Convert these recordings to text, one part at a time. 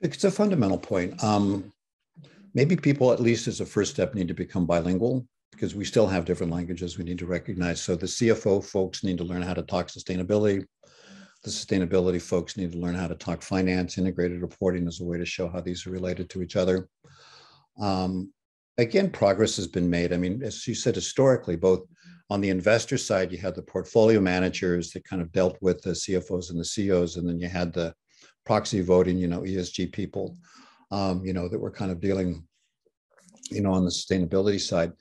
It's a fundamental point. Maybe people, at least as a first step, need to become bilingual because we still have different languages we need to recognize. So the CFO folks need to learn how to talk sustainability. The sustainability folks need to learn how to talk finance. Integrated reporting is a way to show how these are related to each other. Again, progress has been made. I mean, as you said, historically, both on the investor side, you had the portfolio managers that kind of dealt with the CFOs and the CEOs, and then you had the proxy voting, ESG people, that were kind of dealing, on the sustainability side.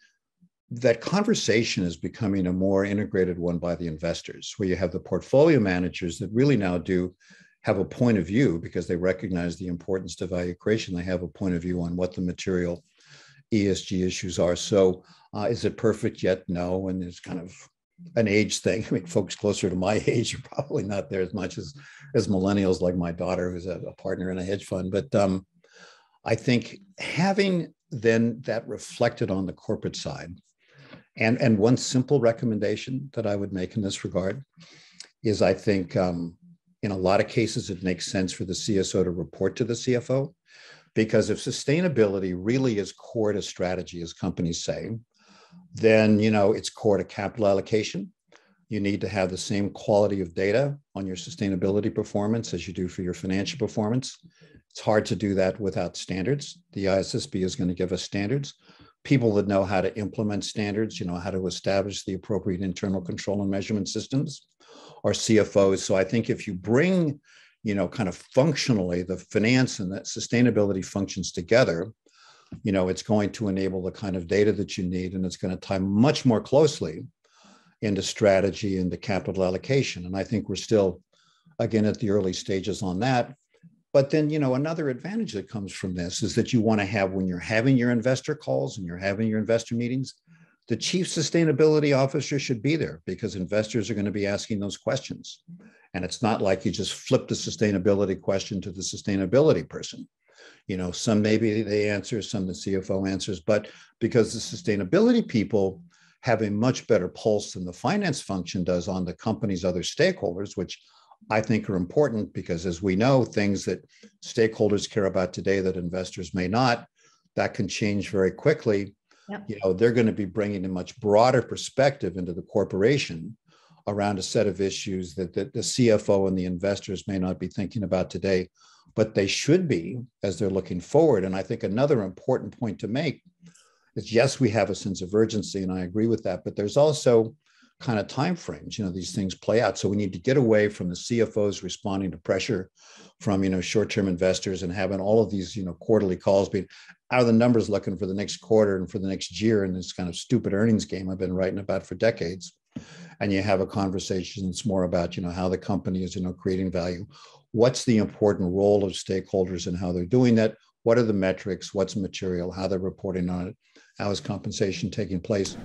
That conversation is becoming a more integrated one by the investors, where you have the portfolio managers that really now do have a point of view because they recognize the importance to value creation. They have a point of view on what the material ESG issues are. So is it perfect yet? No. And it's kind of an age thing. I mean, folks closer to my age are probably not there as much as millennials, like my daughter, who's a partner in a hedge fund. But I think having then that reflected on the corporate side, and one simple recommendation that I would make in this regard is I think in a lot of cases, it makes sense for the CSO to report to the CFO, because if sustainability really is core to strategy, as companies say, then, it's core to capital allocation. You need to have the same quality of data on your sustainability performance as you do for your financial performance. It's hard to do that without standards. The ISSB is going to give us standards. People that know how to implement standards, how to establish the appropriate internal control and measurement systems are CFOs. So I think if you bring, kind of functionally the finance and that sustainability functions together, it's going to enable the kind of data that you need, and it's going to tie much more closely into strategy and the capital allocation. And I think we're still, again, at the early stages on that. But then, another advantage that comes from this is that you want to have, when you're having your investor calls and you're having your investor meetings, the chief sustainability officer should be there, because investors are going to be asking those questions. And it's not like you just flip the sustainability question to the sustainability person. Some maybe they answer, some the CFO answers, but because the sustainability people have a much better pulse than the finance function does on the company's other stakeholders, which I think are important, because as we know, things that stakeholders care about today that investors may not, that can change very quickly. Yep. They're going to be bringing a much broader perspective into the corporation around a set of issues that the CFO and the investors may not be thinking about today, but they should be as they're looking forward. And I think another important point to make is, yes, we have a sense of urgency, and I agree with that, but there's also kind of timeframes. These things play out. So we need to get away from the CFOs responding to pressure from, short-term investors and having all of these, quarterly calls being out of the numbers looking for the next quarter and for the next year in this kind of stupid earnings game I've been writing about for decades. And you have a conversation that's more about, how the company is, creating value. What's the important role of stakeholders and how they're doing that? What are the metrics? What's material? How they're reporting on it? How is compensation taking place?